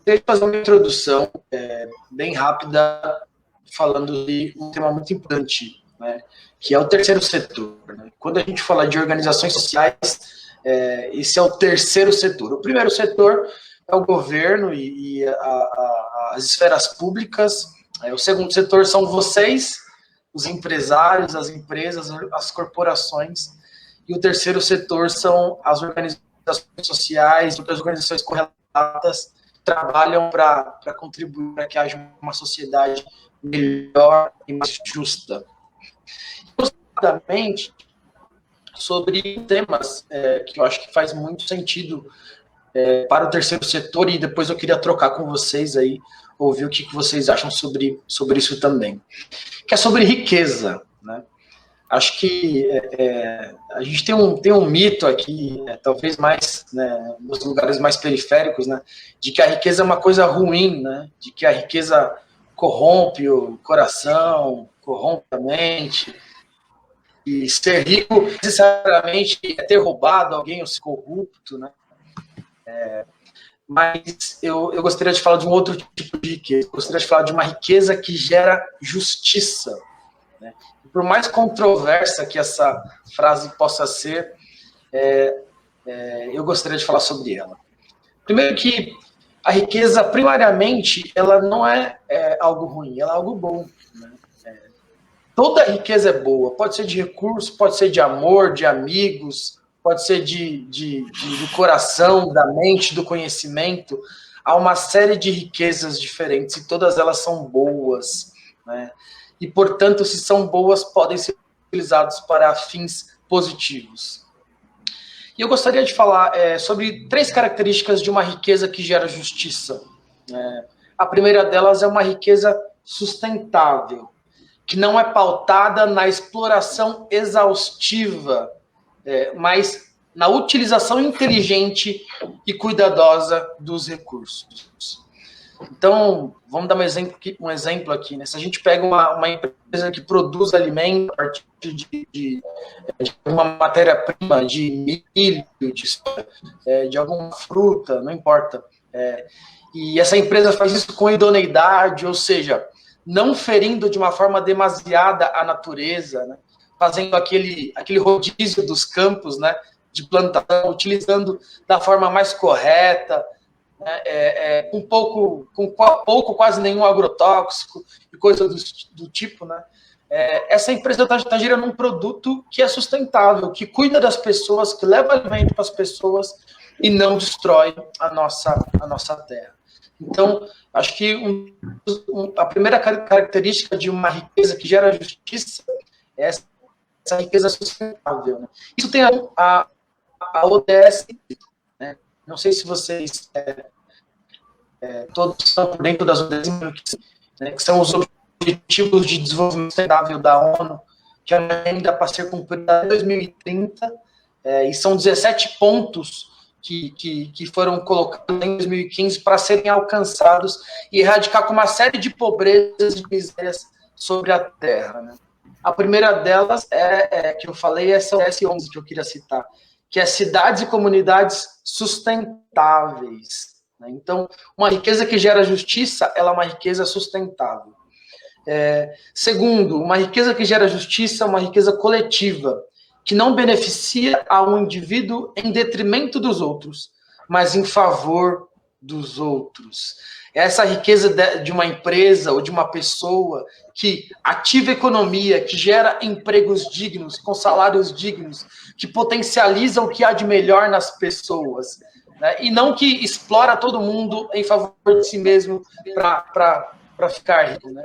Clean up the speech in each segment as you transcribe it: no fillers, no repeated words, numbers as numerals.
Queria fazer uma introdução bem rápida, falando de um tema muito importante, né, que é o terceiro setor. Né? Quando a gente fala de organizações sociais, esse é o terceiro setor. O primeiro setor é o governo e as esferas públicas. O segundo setor são vocês, os empresários, as empresas, as corporações. E o terceiro setor são as organizações sociais, outras organizações correlatas, trabalham para contribuir para que haja uma sociedade melhor e mais justa. Justamente sobre temas que eu acho que faz muito sentido para o terceiro setor, e depois eu queria trocar com vocês aí, ouvir o que vocês acham sobre isso também. Que é sobre riqueza, né? Acho que a gente tem um mito aqui, talvez mais, né, nos lugares mais periféricos, né, de que a riqueza é uma coisa ruim, né, de que a riqueza corrompe o coração, corrompe a mente, e ser rico necessariamente é ter roubado alguém ou ser corrupto, né. Mas eu gostaria de falar de um outro tipo de riqueza. Eu gostaria de falar de uma riqueza que gera justiça, né? Por mais controversa que essa frase possa ser, eu gostaria de falar sobre ela. Primeiro que a riqueza, primariamente, ela não é algo ruim, ela é algo bom. Né? Toda riqueza é boa, pode ser de recurso, pode ser de amor, de amigos, pode ser do coração, da mente, do conhecimento. Há uma série de riquezas diferentes e todas elas são boas, né? E, portanto, se são boas, podem ser utilizadas para fins positivos. E eu gostaria de falar sobre 3 características de uma riqueza que gera justiça. A primeira delas é uma riqueza sustentável, que não é pautada na exploração exaustiva, mas na utilização inteligente e cuidadosa dos recursos. Então, vamos dar um exemplo aqui, né? Se a gente pega uma empresa que produz alimento a partir de uma matéria-prima, de milho, de alguma fruta, não importa. E essa empresa faz isso com idoneidade, ou seja, não ferindo de uma forma demasiada a natureza, né? Fazendo aquele rodízio dos campos, né, de plantação, utilizando da forma mais correta, com pouco, quase nenhum agrotóxico e coisa do tipo, né? Essa empresa está gerando um produto que é sustentável, que cuida das pessoas, que leva alimento para as pessoas e não destrói a nossa terra. Então, acho que a primeira característica de uma riqueza que gera justiça é essa riqueza sustentável. Né? Isso tem a ODS, né? Não sei se vocês todos estão por dentro das ODS, né, que são os Objetivos de Desenvolvimento Sustentável da ONU, que ainda para ser cumprida até 2030, e são 17 pontos que foram colocados em 2015 para serem alcançados e erradicar com uma série de pobrezas e misérias sobre a Terra. Né? A primeira delas que eu falei, essa ODS-11 que eu queria citar, que é cidades e comunidades sustentáveis. Né? Então, uma riqueza que gera justiça, ela é uma riqueza sustentável. Segundo, uma riqueza que gera justiça é uma riqueza coletiva, que não beneficia a um indivíduo em detrimento dos outros, mas em favor dos outros. Essa riqueza de uma empresa ou de uma pessoa que ativa a economia, que gera empregos dignos, com salários dignos, que potencializa o que há de melhor nas pessoas, né? E não que explora todo mundo em favor de si mesmo para ficar rico, né?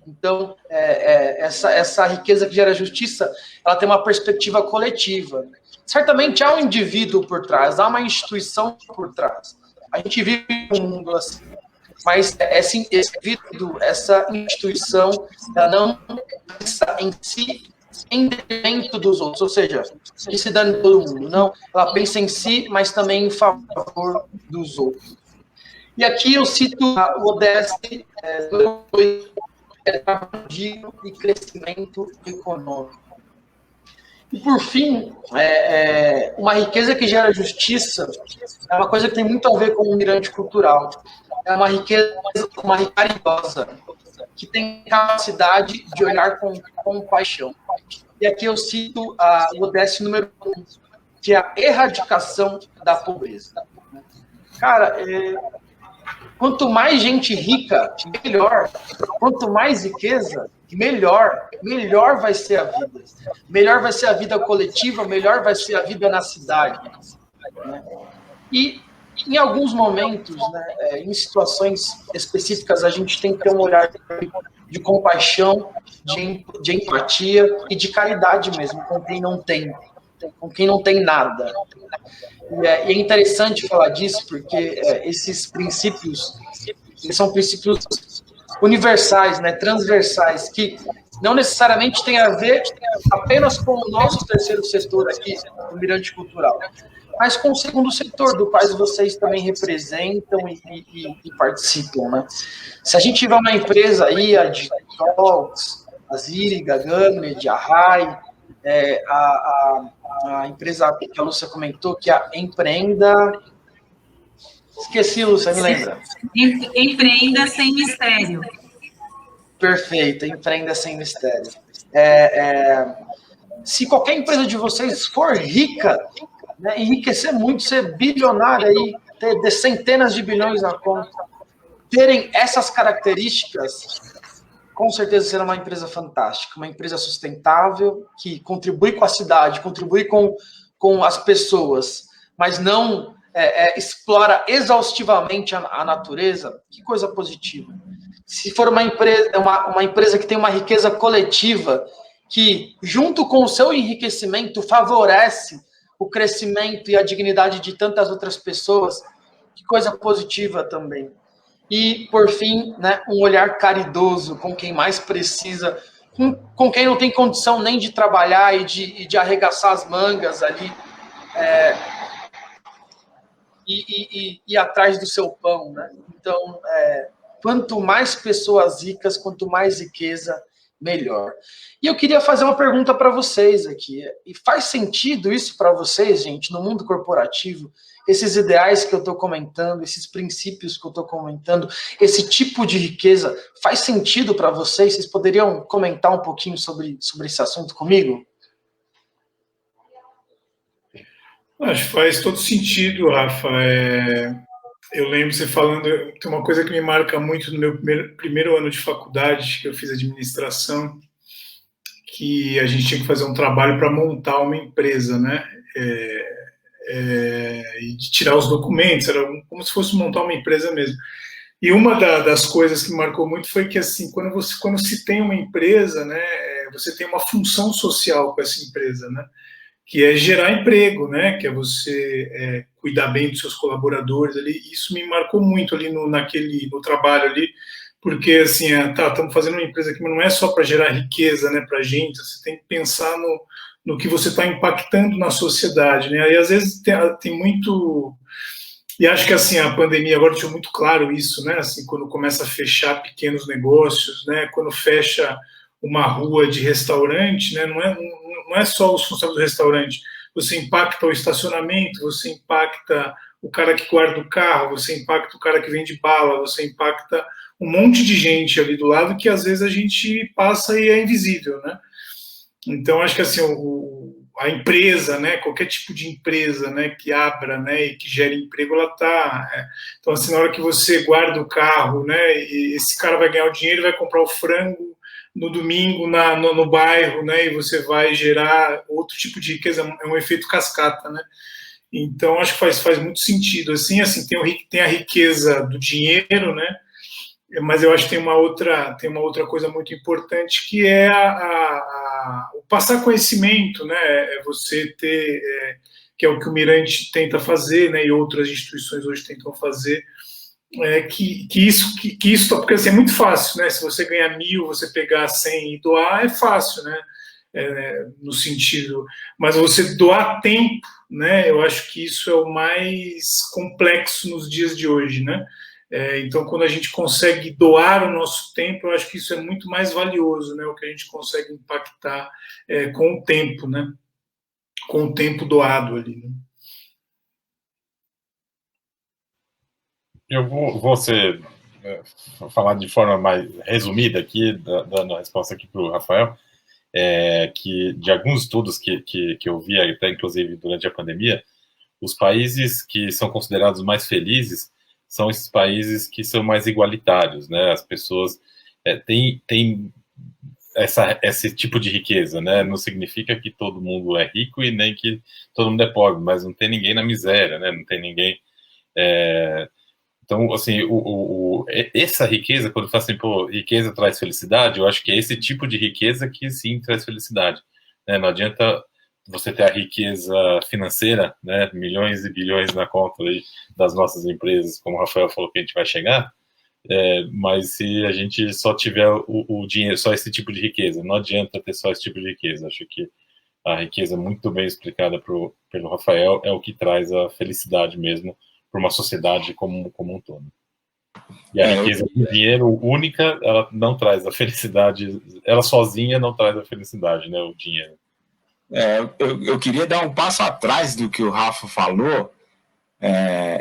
Então, essa riqueza que gera justiça, ela tem uma perspectiva coletiva. Certamente há um indivíduo por trás, há uma instituição por trás. A gente vive um mundo assim. Mas esse indivíduo, essa instituição, ela não pensa em si em detrimento dos outros, ou seja, que se dane todo mundo. Não, ela pensa em si, mas também em favor dos outros. E aqui eu cito o ODS digno e crescimento econômico. E, por fim, uma riqueza que gera justiça é uma coisa que tem muito a ver com o mirante cultural. é uma riqueza caridosa, que tem capacidade de olhar com compaixão. E aqui eu cito o ODS número 1, que é a erradicação da pobreza. Cara, quanto mais gente rica, melhor. Quanto mais riqueza, melhor. Melhor vai ser a vida. Melhor vai ser a vida coletiva, melhor vai ser a vida na cidade. Né? E em alguns momentos, né, em situações específicas, a gente tem que ter um olhar de compaixão, de empatia e de caridade mesmo com quem não tem nada. E é interessante falar disso porque esses princípios, eles são princípios universais, né, transversais, que não necessariamente tem a ver apenas com o nosso terceiro setor aqui, o Mirante Cultural, mas com o segundo setor, do qual vocês também representam e participam, né? Se a gente tiver uma empresa aí, a Digitalks, a Ziri, a Gamed, a Rai, a empresa que a Lúcia comentou, que é a Empreenda... Esqueci, Lúcia, me lembra? Empreenda Sem Mistério. Perfeito, Empreenda Sem Mistério. Se qualquer empresa de vocês for rica, né, enriquecer muito, ser bilionário aí, ter centenas de bilhões na conta, terem essas características, com certeza será uma empresa fantástica, uma empresa sustentável, que contribui com a cidade, contribui com as pessoas, mas não explora exaustivamente a natureza. Que coisa positiva. Se for uma empresa que tem uma riqueza coletiva, que, junto com o seu enriquecimento, favorece o crescimento e a dignidade de tantas outras pessoas, que coisa positiva também. E, por fim, né, um olhar caridoso com quem mais precisa, com quem não tem condição nem de trabalhar e de arregaçar as mangas ali, e ir atrás do seu pão. Né? Então, quanto mais pessoas ricas, quanto mais riqueza, melhor. E eu queria fazer uma pergunta para vocês aqui. E faz sentido isso para vocês, gente, no mundo corporativo? Esses ideais que eu estou comentando, esses princípios que eu estou comentando, esse tipo de riqueza, faz sentido para vocês? Vocês poderiam comentar um pouquinho sobre esse assunto comigo? Acho que faz todo sentido, Rafa. Eu lembro você falando, tem uma coisa que me marca muito no meu primeiro ano de faculdade, que eu fiz administração, que a gente tinha que fazer um trabalho para montar uma empresa, né? E de tirar os documentos, era como se fosse montar uma empresa mesmo. E uma das coisas que me marcou muito foi que, assim, quando se tem uma empresa, né, você tem uma função social com essa empresa, né? Que é gerar emprego, né? Que é você cuidar bem dos seus colaboradores ali. Isso me marcou muito ali no trabalho ali, porque assim, estamos fazendo uma empresa aqui, mas não é só para gerar riqueza, né, para a gente. Você tem que pensar no que você está impactando na sociedade, né? E às vezes tem muito, e acho que assim a pandemia agora deixou muito claro isso, né? Assim, quando começa a fechar pequenos negócios, né? Quando fecha uma rua de restaurante, né? Não é só os funcionários do restaurante. Você impacta o estacionamento, você impacta o cara que guarda o carro, você impacta o cara que vende bala, você impacta um monte de gente ali do lado que às vezes a gente passa e é invisível, né? Então acho que assim a empresa, né, qualquer tipo de empresa, né, que abra, né, e que gere emprego, ela tá. Então assim, na hora que você guarda o carro, né, e esse cara vai ganhar o dinheiro, vai comprar o frango no domingo no bairro, né, e você vai gerar outro tipo de riqueza, é um efeito cascata, né? Então acho que faz muito sentido. Assim tem a riqueza do dinheiro, né? Mas eu acho que tem uma outra coisa muito importante, que é o passar conhecimento, né? Você ter, que é o que o Mirante tenta fazer, né? E outras instituições hoje tentam fazer, que isso, porque assim, é muito fácil, né? Se você ganhar 1.000, você pegar 100 e doar, é fácil, né? No sentido, mas você doar tempo, né? Eu acho que isso é o mais complexo nos dias de hoje, né? Então, quando a gente consegue doar o nosso tempo, eu acho que isso é muito mais valioso, né? O que a gente consegue impactar com o tempo, né? Com o tempo doado ali, né? Eu vou falar de forma mais resumida aqui, dando a resposta aqui para o Rafael, que de alguns estudos que eu vi, até inclusive durante a pandemia, os países que são considerados mais felizes são esses países que são mais igualitários, né? As pessoas têm esse tipo de riqueza, né? Não significa que todo mundo é rico e nem que todo mundo é pobre, mas não tem ninguém na miséria, né? Não tem ninguém... Então, assim, essa riqueza, quando fala assim, pô, riqueza traz felicidade, eu acho que é esse tipo de riqueza que sim traz felicidade, né? Não adianta você ter a riqueza financeira, né? Milhões e bilhões na conta aí das nossas empresas, como o Rafael falou que a gente vai chegar, mas se a gente só tiver o dinheiro, só esse tipo de riqueza, não adianta ter só esse tipo de riqueza. Acho que a riqueza muito bem explicada pelo Rafael é o que traz a felicidade mesmo para uma sociedade como um todo. E a riqueza do dinheiro única, ela não traz a felicidade, ela sozinha não traz a felicidade, né, o dinheiro. Eu queria dar um passo atrás do que o Rafa falou,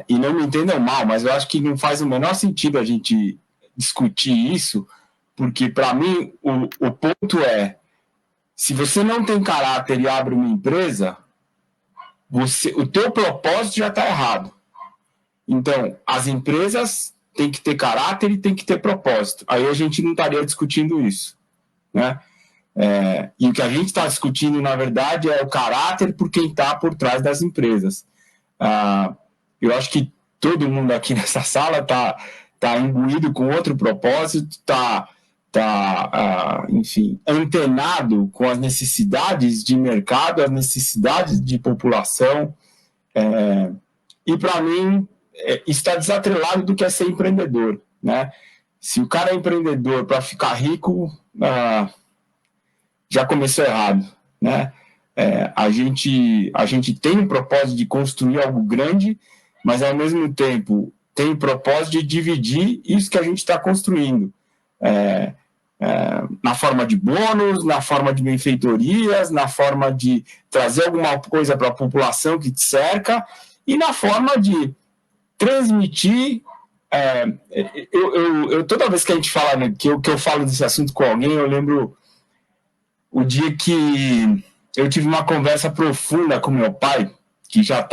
e não me entendam mal, mas eu acho que não faz o menor sentido a gente discutir isso, porque para mim o ponto se você não tem caráter e abre uma empresa, o teu propósito já está errado. Então, as empresas têm que ter caráter e têm que ter propósito. Aí a gente não estaria discutindo isso, né? E o que a gente está discutindo, na verdade, é o caráter por quem está por trás das empresas. Eu acho que todo mundo aqui nessa sala está imbuído com outro propósito, está enfim, antenado com as necessidades de mercado, as necessidades de população. E, para mim, está desatrelado do que é ser empreendedor, né? Se o cara é empreendedor para ficar rico, já começou errado, né? A gente tem um propósito de construir algo grande, mas ao mesmo tempo tem o propósito de dividir isso que a gente está construindo, na forma de bônus, na forma de benfeitorias, na forma de trazer alguma coisa para a população que te cerca e na forma de transmitir. Toda vez que a gente fala, né, que eu falo desse assunto com alguém, eu lembro o dia que eu tive uma conversa profunda com meu pai, que já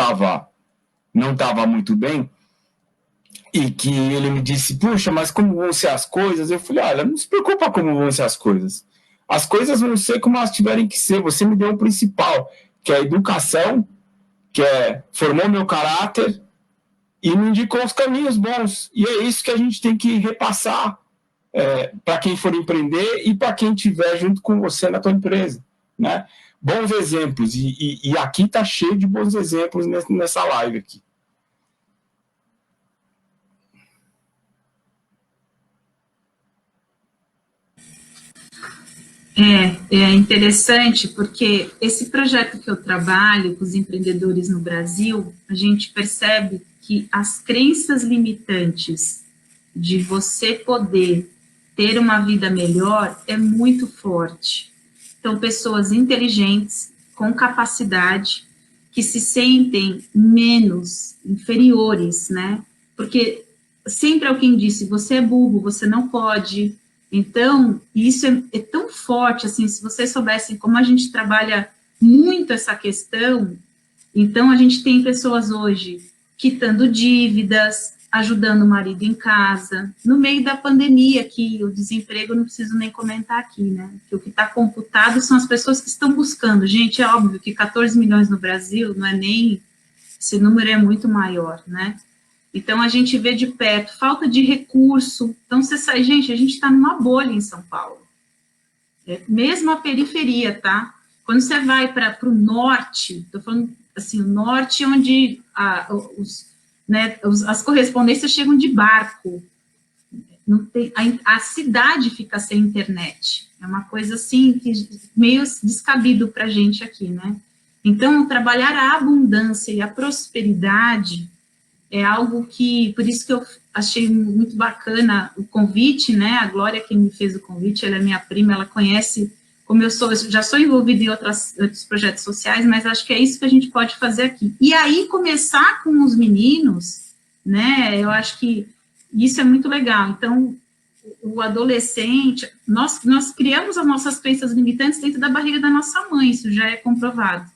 não estava muito bem, e que ele me disse, puxa, mas como vão ser as coisas? Eu falei, olha, não se preocupa como vão ser as coisas. As coisas vão ser como elas tiverem que ser. Você me deu o principal, que é a educação, que formou meu caráter e me indicou os caminhos bons. E é isso que a gente tem que repassar para quem for empreender e para quem estiver junto com você na tua empresa, né? Bons exemplos, e aqui está cheio de bons exemplos nessa live aqui. É interessante porque esse projeto que eu trabalho com os empreendedores no Brasil, a gente percebe que as crenças limitantes de você poder ter uma vida melhor é muito forte. Então, pessoas inteligentes, com capacidade, que se sentem menos, inferiores, né? Porque sempre alguém disse, você é burro, você não pode. Então, isso é tão forte, assim, se vocês soubessem como a gente trabalha muito essa questão, então a gente tem pessoas hoje quitando dívidas, ajudando o marido em casa, no meio da pandemia, que o desemprego não preciso nem comentar aqui, né, que o que está computado são as pessoas que estão buscando. Gente, é óbvio que 14 milhões no Brasil, não é nem, esse número é muito maior, né. Então, a gente vê de perto, falta de recurso. Então, você sai, gente, a gente está numa bolha em São Paulo. Mesmo a periferia, tá? Quando você vai para o norte, estou falando assim, o norte onde as correspondências chegam de barco. Não tem, a cidade fica sem internet. É uma coisa assim, que meio descabido para a gente aqui, né? Então, trabalhar a abundância e a prosperidade é algo que, por isso que eu achei muito bacana o convite, né, a Glória que me fez o convite, ela é minha prima, ela conhece como eu já sou envolvida em outros projetos sociais, mas acho que é isso que a gente pode fazer aqui. E aí começar com os meninos né? Eu acho que isso é muito legal. Então, o adolescente, nós criamos as nossas crenças limitantes dentro da barriga da nossa mãe, isso já é comprovado.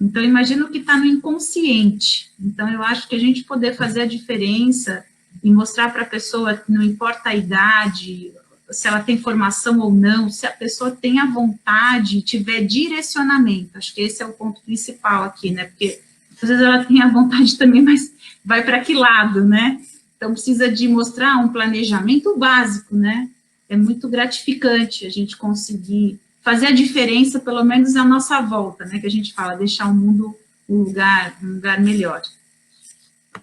Então, imagina o que está no inconsciente. Então, eu acho que a gente poder fazer a diferença e mostrar para a pessoa que não importa a idade, se ela tem formação ou não, se a pessoa tem a vontade, tiver direcionamento. Acho que esse é o ponto principal aqui, né? Porque às vezes ela tem a vontade também, mas vai para que lado, né? Então, precisa de mostrar um planejamento básico, né? É muito gratificante a gente conseguir fazer a diferença, pelo menos à nossa volta, né? Que a gente fala, deixar o mundo um lugar melhor.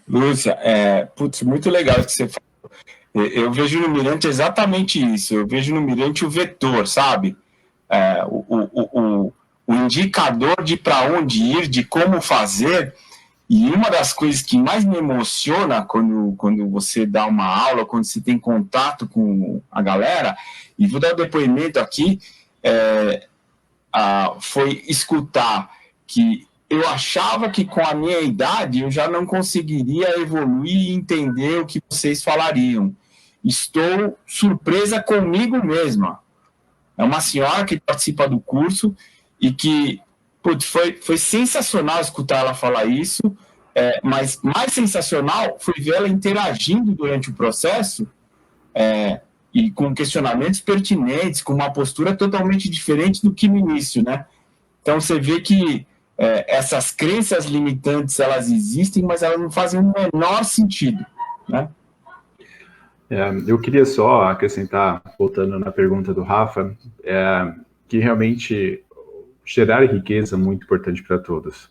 Lúcia, putz, muito legal o que você falou. Eu vejo no Mirante exatamente isso. Eu vejo no Mirante o vetor, sabe? O indicador de para onde ir, de como fazer. E uma das coisas que mais me emociona quando você dá uma aula, quando você tem contato com a galera, e vou dar um depoimento aqui, foi escutar que eu achava que com a minha idade eu já não conseguiria evoluir e entender o que vocês falariam. Estou surpresa comigo mesma. É uma senhora que participa do curso e que, putz, foi sensacional escutar ela falar isso, mas mais sensacional foi ver ela interagindo durante o processo e com questionamentos pertinentes, com uma postura totalmente diferente do que no início, né? Então, você vê que essas crenças limitantes, elas existem, mas elas não fazem o menor sentido, né? Eu queria só acrescentar, voltando na pergunta do Rafa, que realmente gerar riqueza é muito importante para todos.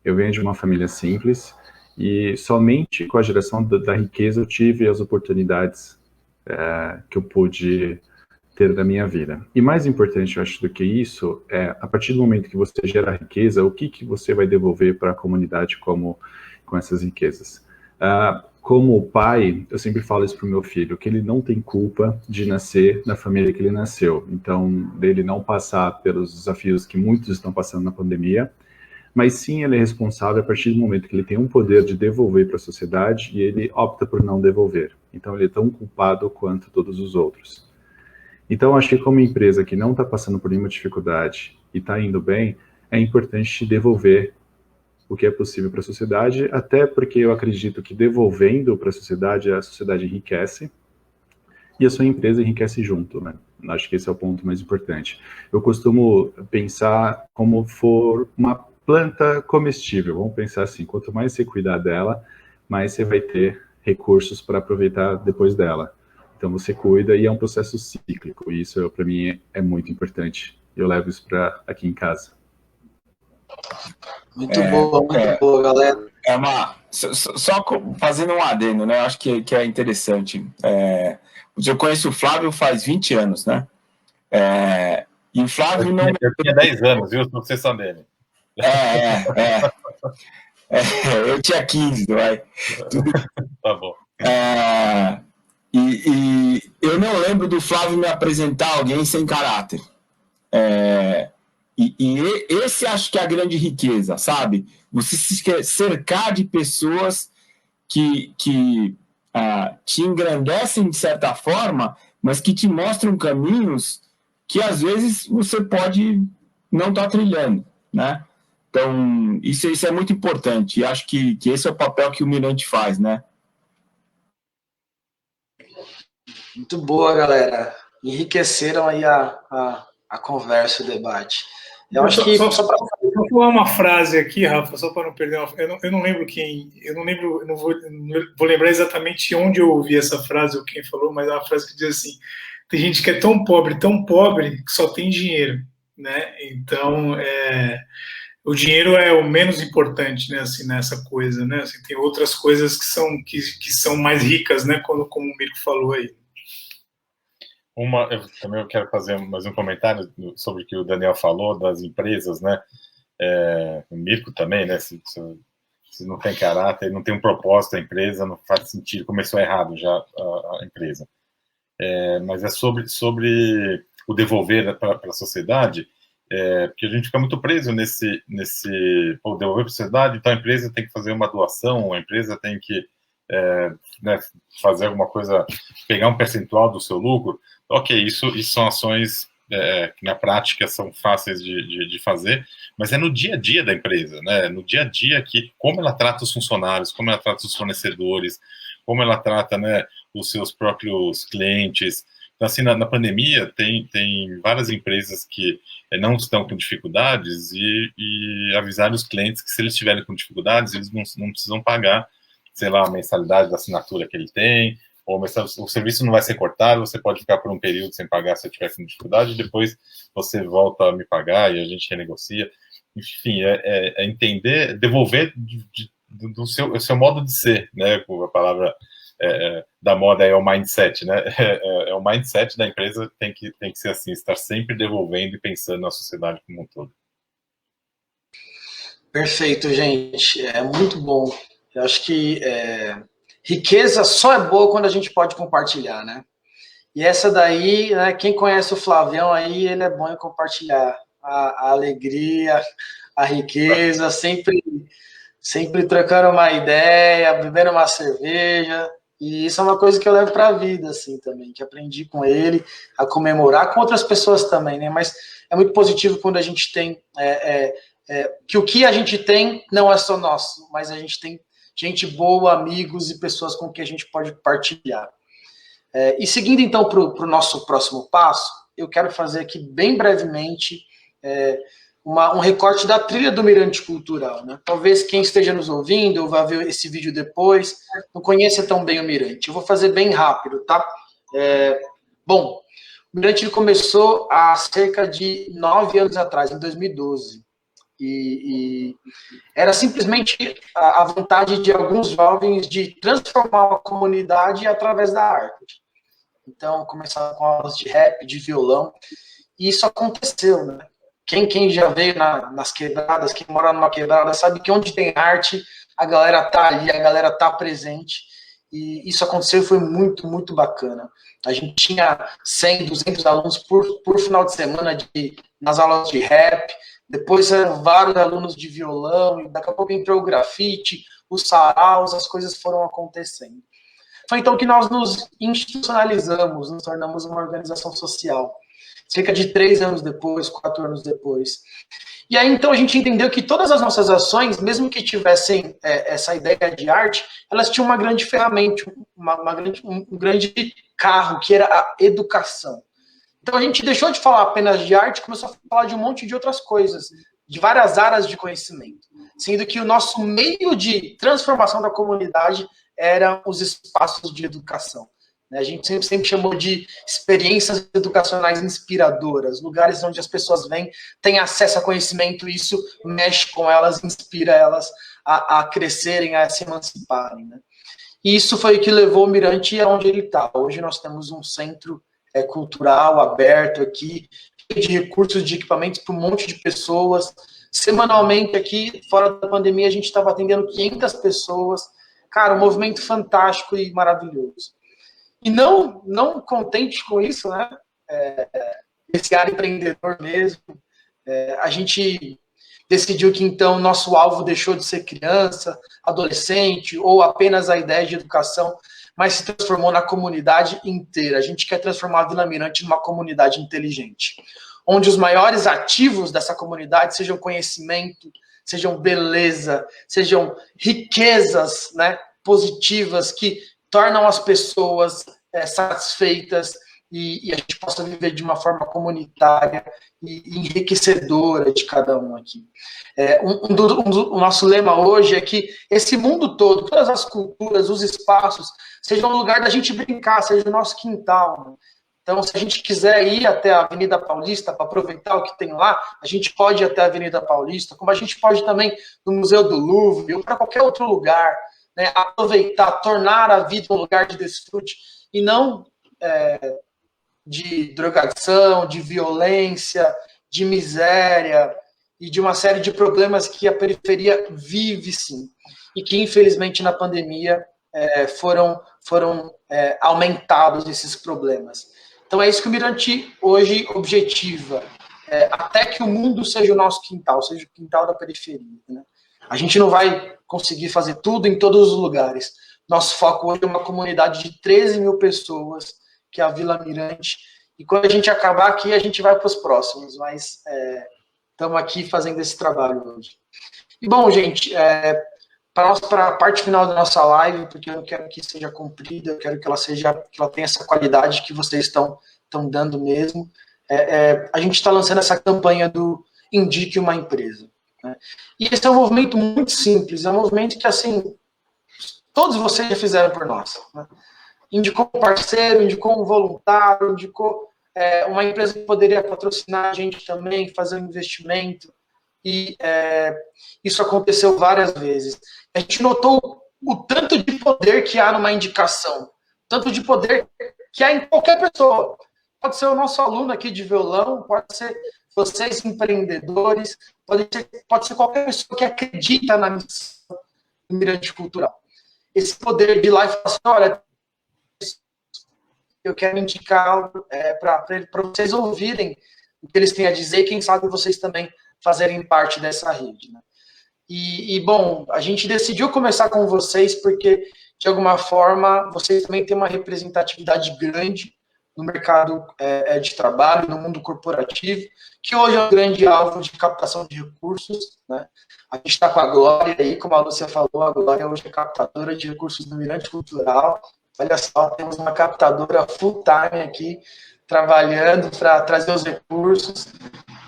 Eu venho de uma família simples e somente com a geração da riqueza eu tive as oportunidades que eu pude ter da minha vida. E mais importante, eu acho, do que isso, a partir do momento que você gera riqueza, o que você vai devolver para a comunidade com essas riquezas? Como pai, eu sempre falo isso para o meu filho, que ele não tem culpa de nascer na família que ele nasceu. Então, dele não passar pelos desafios que muitos estão passando na pandemia, mas sim ele é responsável a partir do momento que ele tem um poder de devolver para a sociedade e ele opta por não devolver. Então, ele é tão culpado quanto todos os outros. Então, acho que como empresa que não está passando por nenhuma dificuldade e está indo bem, é importante devolver o que é possível para a sociedade, até porque eu acredito que devolvendo para a sociedade enriquece e a sua empresa enriquece junto, né? Acho que esse é o ponto mais importante. Eu costumo pensar como for uma planta comestível, vamos pensar assim, quanto mais você cuidar dela, mais você vai ter recursos para aproveitar depois dela. Então você cuida e é um processo cíclico, e isso para mim é muito importante. Eu levo isso para aqui em casa. Muito boa, galera. Só fazendo um adendo, né? Acho que é interessante. Eu conheço o Flávio faz 20 anos, né? E o Flávio não... Eu tinha 10 anos, viu? Não sei só dele. Eu tinha 15, vai. Tá bom. E eu não lembro do Flávio me apresentar alguém sem caráter. E esse acho que é a grande riqueza, sabe? Você se cercar de pessoas que te engrandecem de certa forma, mas que te mostram caminhos que às vezes você pode não estar trilhando, né? Então, isso é muito importante. E acho que esse é o papel que o Mirante faz, né? Muito boa, galera. Enriqueceram aí a conversa, o debate. Eu acho que... Só para falar uma frase aqui, Rafa, só para não perder eu não lembro quem... Eu não vou lembrar exatamente onde eu ouvi essa frase ou quem falou, mas é uma frase que diz assim: tem gente que é tão pobre, que só tem dinheiro, né? Então, o dinheiro é o menos importante, né, assim, nessa coisa, né? Assim, tem outras coisas que são mais ricas, né? Como o Mirko falou aí. Eu também quero fazer mais um comentário sobre o que o Daniel falou das empresas, né? O Mirko também, né? Se não tem caráter, não tem um propósito a empresa, não faz sentido, começou errado já a empresa. Mas é sobre o devolver para a sociedade, porque a gente fica muito preso nesse devolver para a sociedade, então a empresa tem que fazer uma doação, a empresa tem que né, fazer alguma coisa, pegar um percentual do seu lucro, ok, isso são ações que na prática são fáceis de fazer, mas é no dia a dia da empresa, né? No dia a dia como ela trata os funcionários, como ela trata os fornecedores, como ela trata, né, os seus próprios clientes. Então, assim, na pandemia, tem várias empresas que não estão com dificuldades e avisaram os clientes que se eles estiverem com dificuldades, eles não precisam pagar, sei lá, a mensalidade da assinatura que ele tem, ou o serviço não vai ser cortado, você pode ficar por um período sem pagar se tiver com dificuldade, depois você volta a me pagar e a gente renegocia. Enfim, é entender, devolver do seu modo de ser, né? A palavra da moda é o mindset, né? É o mindset da empresa tem que ser assim, estar sempre devolvendo e pensando na sociedade como um todo. Perfeito, gente. É muito bom. Eu acho que riqueza só é boa quando a gente pode compartilhar, né? E essa daí, né, quem conhece o Flavião aí, ele é bom em compartilhar a alegria, a riqueza, sempre trocando uma ideia, bebendo uma cerveja. E isso é uma coisa que eu levo para a vida, assim, também, que aprendi com ele, a comemorar com outras pessoas também, né? Mas é muito positivo quando a gente tem que o que a gente tem não é só nosso, mas a gente tem gente boa, amigos e pessoas com quem a gente pode partilhar. E seguindo, então, para o nosso próximo passo, eu quero fazer aqui, bem brevemente, um recorte da trilha do Mirante Cultural, né? Talvez quem esteja nos ouvindo ou vai ver esse vídeo depois não conheça tão bem o Mirante. Eu vou fazer bem rápido, tá? Bom, o Mirante ele começou há cerca de 9 anos atrás, em 2012. E era simplesmente a vontade de alguns jovens de transformar a comunidade através da arte. Então, começaram com aulas de rap, de violão, e isso aconteceu, né? Quem já veio nas quebradas, quem mora numa quebrada, sabe que onde tem arte, a galera tá ali, a galera tá presente, e isso aconteceu e foi muito, muito bacana. A gente tinha 100, 200 alunos por final de semana nas aulas de rap, depois eram vários alunos de violão, e daqui a pouco entrou o grafite, os saraus, as coisas foram acontecendo. Foi então que nós nos institucionalizamos, nos tornamos uma organização social. Cerca de 3 anos depois, 4 anos depois. E aí, então, a gente entendeu que todas as nossas ações, mesmo que tivessem essa ideia de arte, elas tinham uma grande ferramenta, um grande carro, que era a educação. Então, a gente deixou de falar apenas de arte e começou a falar de um monte de outras coisas, de várias áreas de conhecimento, sendo que o nosso meio de transformação da comunidade eram os espaços de educação. A gente sempre chamou de experiências educacionais inspiradoras, lugares onde as pessoas vêm, têm acesso a conhecimento, e isso mexe com elas, inspira elas a crescerem, a se emanciparem, né? E isso foi o que levou o Mirante aonde ele está. Hoje nós temos um centro cultural aberto aqui, de recursos, de equipamentos para um monte de pessoas. Semanalmente aqui, fora da pandemia, a gente estava atendendo 500 pessoas. Cara, um movimento fantástico e maravilhoso. E não contente com isso, né? Esse ar empreendedor mesmo, a gente decidiu que, então, nosso alvo deixou de ser criança, adolescente, ou apenas a ideia de educação, mas se transformou na comunidade inteira. A gente quer transformar a Vila Mirante numa comunidade inteligente, onde os maiores ativos dessa comunidade sejam conhecimento, sejam beleza, sejam riquezas, né, positivas, que tornam as pessoas satisfeitas e a gente possa viver de uma forma comunitária e enriquecedora de cada um aqui. O nosso lema hoje é que esse mundo todo, todas as culturas, os espaços, sejam um lugar da gente brincar, seja o nosso quintal, né? Então, se a gente quiser ir até a Avenida Paulista para aproveitar o que tem lá, a gente pode ir até a Avenida Paulista, como a gente pode também no Museu do Louvre ou para qualquer outro lugar, né? Aproveitar, tornar a vida um lugar de desfrute e não de drogadição, de violência, de miséria e de uma série de problemas que a periferia vive, sim, e que, infelizmente, na pandemia foram aumentados esses problemas. Então, é isso que o Mirante hoje objetiva, até que o mundo seja o nosso quintal, seja o quintal da periferia, né? A gente não vai conseguir fazer tudo em todos os lugares, Nosso foco hoje é uma comunidade de 13 mil pessoas, que é a Vila Mirante. E quando a gente acabar aqui, a gente vai para os próximos, mas estamos aqui fazendo esse trabalho hoje. E bom, gente, para a parte final da nossa live, porque eu não quero que seja comprida, eu quero que ela tenha essa qualidade que vocês estão dando mesmo. A gente está lançando essa campanha do Indique uma Empresa, né? E esse é um movimento muito simples, é um movimento que, assim, todos vocês já fizeram por nós, né? Indicou um parceiro, indicou um voluntário, indicou uma empresa que poderia patrocinar a gente também, fazer um investimento, e isso aconteceu várias vezes. A gente notou o tanto de poder que há numa indicação, tanto de poder que há em qualquer pessoa. Pode ser o nosso aluno aqui de violão, pode ser vocês empreendedores, pode ser qualquer pessoa que acredita na missão do Mirante Cultural. Esse poder de ir lá e falar assim, olha, eu quero indicar para vocês ouvirem o que eles têm a dizer, e quem sabe vocês também fazerem parte dessa rede, né? Bom, a gente decidiu começar com vocês porque, de alguma forma, vocês também têm uma representatividade grande no mercado de trabalho, no mundo corporativo, que hoje é um grande alvo de captação de recursos, né? A gente está com a Glória aí, como a Lúcia falou, a Glória hoje é captadora de recursos do Mirante Cultural. Olha só, temos uma captadora full-time aqui, trabalhando para trazer os recursos.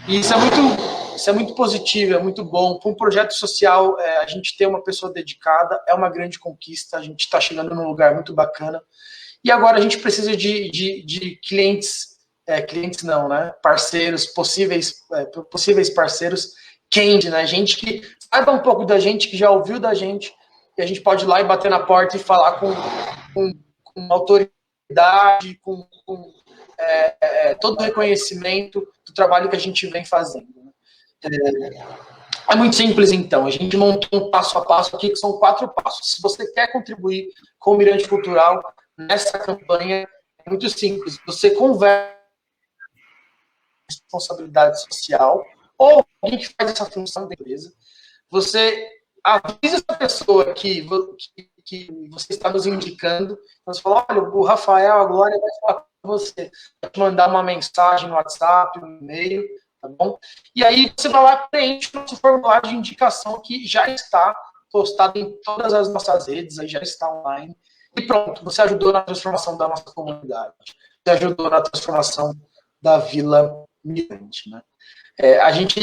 E isso é muito positivo, é muito bom. Para um projeto social, a gente ter uma pessoa dedicada é uma grande conquista, a gente está chegando num lugar muito bacana. E agora a gente precisa de clientes, clientes não, né? Parceiros, possíveis parceiros quente, né? Gente que saiba um pouco da gente, que já ouviu da gente, e a gente pode ir lá e bater na porta e falar com autoridade, com todo o reconhecimento do trabalho que a gente vem fazendo. É muito simples, então. A gente montou um passo a passo aqui, que são 4 passos. Se você quer contribuir com o Mirante Cultural nessa campanha, é muito simples. Você conversa com responsabilidade social, ou alguém que faz essa função da empresa. Você avisa essa pessoa que você está nos indicando. Você fala, olha, o Rafael, a Glória vai falar com você. Vai te mandar uma mensagem no WhatsApp, um e-mail, tá bom? E aí você vai lá e preenche o nosso formulário de indicação, que já está postado em todas as nossas redes, aí já está online. E pronto, você ajudou na transformação da nossa comunidade. Você ajudou na transformação da Vila Mirante, né? A gente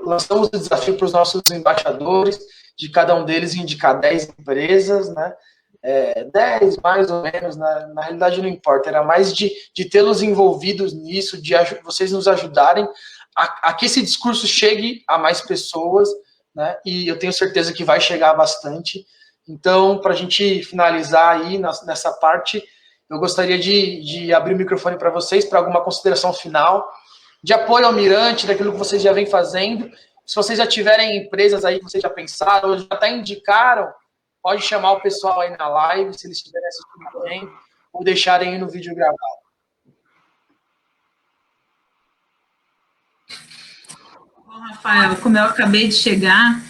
lançamos o desafio para os nossos embaixadores, de cada um deles indicar 10 empresas, né? 10 mais ou menos, na realidade não importa, era mais de tê-los envolvidos nisso, de vocês nos ajudarem a que esse discurso chegue a mais pessoas, né? E eu tenho certeza que vai chegar bastante. Então, para a gente finalizar aí nessa parte, eu gostaria de abrir o microfone para vocês, para alguma consideração final, de apoio ao Mirante, daquilo que vocês já vêm fazendo. Se vocês já tiverem empresas aí que vocês já pensaram, ou já até indicaram, pode chamar o pessoal aí na live, se eles estiverem assistindo também, ou deixarem aí no vídeo gravado. Bom, Rafael, como eu acabei de chegar,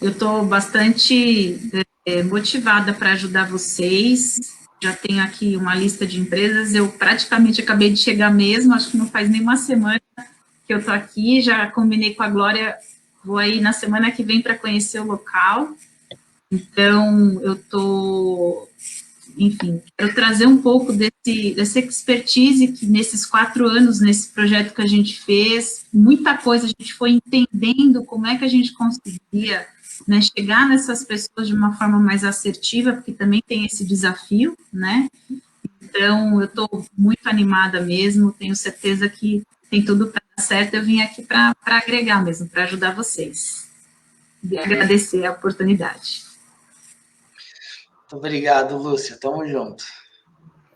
eu estou bastante motivada para ajudar vocês. Já tenho aqui uma lista de empresas, eu praticamente acabei de chegar mesmo, acho que não faz nem uma semana que eu estou aqui, já combinei com a Glória, vou aí na semana que vem para conhecer o local. Então, eu estou, enfim, quero trazer um pouco dessa expertise que nesses 4 anos, nesse projeto que a gente fez, muita coisa a gente foi entendendo como é que a gente conseguia, né, chegar nessas pessoas de uma forma mais assertiva, porque também tem esse desafio, né? Então, eu estou muito animada mesmo, tenho certeza que tem tudo para dar certo, eu vim aqui para agregar mesmo, para ajudar vocês. E agradecer a oportunidade. Muito obrigado, Lúcia. Tamo junto.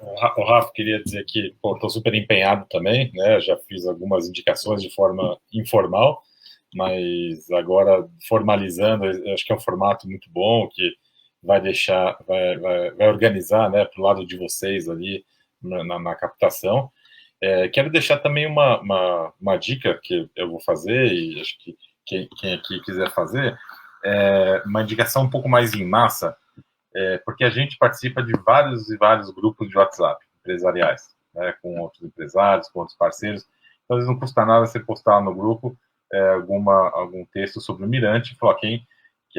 O Rafa, queria dizer que estou super empenhado também, né? Já fiz algumas indicações de forma informal, mas agora formalizando, acho que é um formato muito bom, que vai deixar, vai organizar, né, para o lado de vocês ali na captação. Quero deixar também uma dica que eu vou fazer, e acho que quem aqui quiser fazer, uma indicação um pouco mais em massa. porque a gente participa de vários e vários grupos de WhatsApp empresariais, né, com outros empresários, com outros parceiros. Então, às vezes não custa nada você postar no grupo algum texto sobre o Mirante, falar que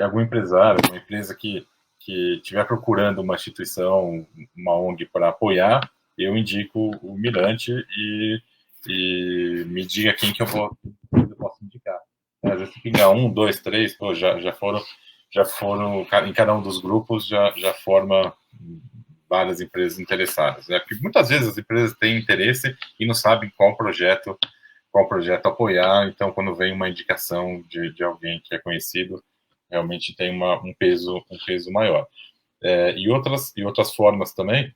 algum empresário, uma empresa que estiver procurando uma instituição, uma ONG para apoiar, eu indico o Mirante e me diga quem que eu posso indicar. Às vezes pinga 1, 2, 3, pô, já foram em cada um dos grupos, já forma várias empresas interessadas, né? Porque muitas vezes as empresas têm interesse e não sabem qual projeto apoiar, então quando vem uma indicação de alguém que é conhecido, realmente tem um peso maior. E outras formas também,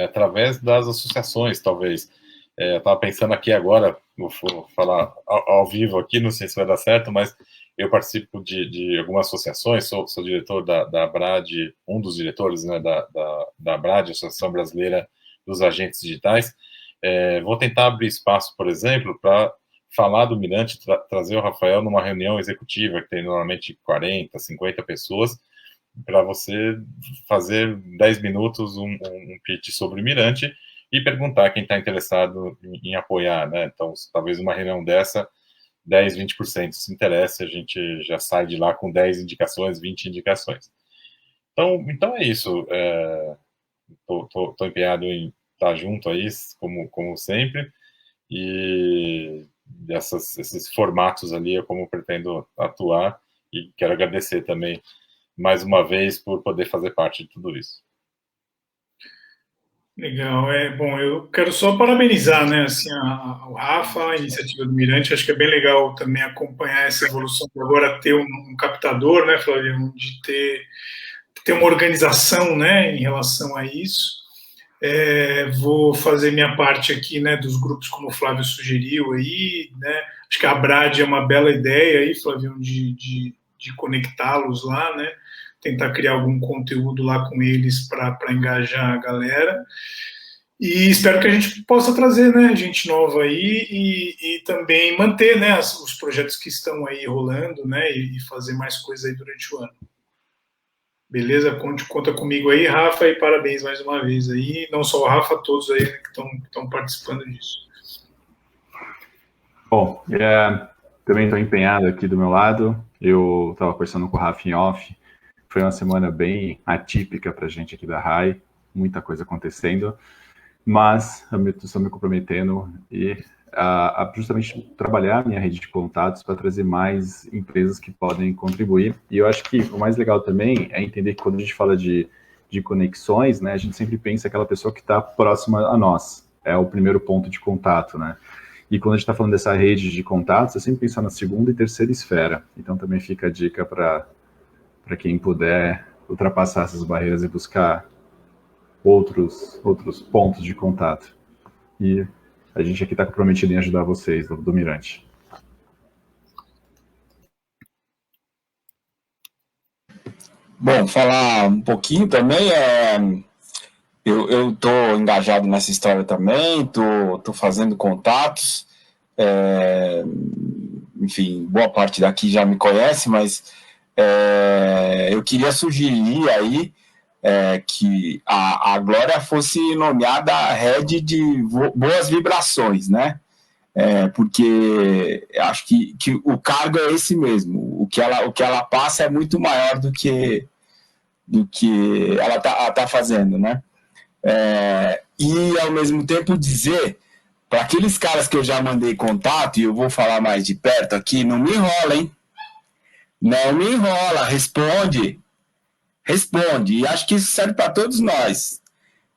através das associações, talvez. Eu estava pensando aqui agora, vou falar ao vivo aqui, não sei se vai dar certo, mas eu participo de algumas associações, sou diretor da ABRAD, um dos diretores, né, da ABRAD, Associação Brasileira dos Agentes Digitais. Vou tentar abrir espaço, por exemplo, para falar do Mirante, trazer o Rafael numa reunião executiva, que tem normalmente 40, 50 pessoas, para você fazer 10 minutos um pitch sobre o Mirante e perguntar quem está interessado em apoiar, né? Então, talvez uma reunião dessa, 10, 20% se interessa, a gente já sai de lá com 10 indicações, 20 indicações. Então é isso. Tô empenhado em estar junto aí, como sempre, e esses formatos ali é como eu pretendo atuar, e quero agradecer também mais uma vez por poder fazer parte de tudo isso. Legal, bom, eu quero só parabenizar, né, assim, o Rafa, a iniciativa do Mirante. Acho que é bem legal também acompanhar essa evolução, agora ter um captador, né, Flávio, de ter uma organização, né, em relação a isso. Vou fazer minha parte aqui, né, dos grupos como o Flávio sugeriu aí, né, acho que a ABRAD é uma bela ideia aí, Flávio, de conectá-los lá, né, tentar criar algum conteúdo lá com eles para engajar a galera. E espero que a gente possa trazer, né, gente nova aí e também manter, né, os projetos que estão aí rolando, né, e fazer mais coisas aí durante o ano. Beleza? Conta comigo aí, Rafa, e parabéns mais uma vez aí. Não só o Rafa, todos aí que estão participando disso. Bom, também estou empenhado aqui do meu lado. Eu estava conversando com o Rafa em off. Foi uma semana bem atípica para a gente aqui da RAI, muita coisa acontecendo, mas eu estou me comprometendo a justamente trabalhar a minha rede de contatos para trazer mais empresas que podem contribuir. E eu acho que o mais legal também é entender que quando a gente fala de conexões, né, a gente sempre pensa aquela pessoa que está próxima a nós, é o primeiro ponto de contato, né? E quando a gente está falando dessa rede de contatos, eu sempre penso na segunda e terceira esfera. Então também fica a dica para quem puder ultrapassar essas barreiras e buscar outros pontos de contato. E a gente aqui está comprometido em ajudar vocês, do Mirante. Bom, falar um pouquinho também, eu estou engajado nessa história também, estou fazendo contatos, enfim, boa parte daqui já me conhece, mas eu queria sugerir aí que a Glória fosse nomeada Head de Boas Vibrações, né? Porque acho que o cargo é esse mesmo. O que ela passa é muito maior do que ela tá fazendo, né? E ao mesmo tempo dizer para aqueles caras que eu já mandei contato, e eu vou falar mais de perto aqui, não me enrola, hein? Não me enrola, responde. E acho que isso serve para todos nós.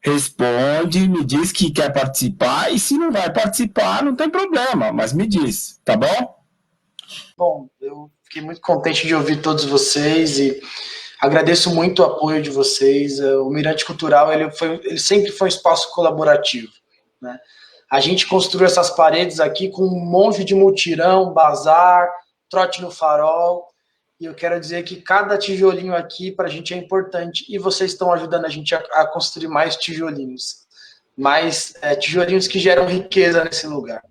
Responde, me diz que quer participar, e se não vai participar, não tem problema, mas me diz, tá bom? Bom, eu fiquei muito contente de ouvir todos vocês e agradeço muito o apoio de vocês. O Mirante Cultural, ele sempre foi um espaço colaborativo, né? A gente construiu essas paredes aqui com um monte de mutirão, bazar, trote no farol, e eu quero dizer que cada tijolinho aqui para a gente é importante, e vocês estão ajudando a gente a construir mais tijolinhos, tijolinhos que geram riqueza nesse lugar.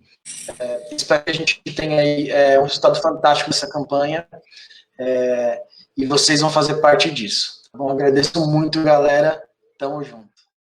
Espero que a gente tenha aí um resultado fantástico nessa campanha, e vocês vão fazer parte disso. Bom, agradeço muito, galera. Tamo junto.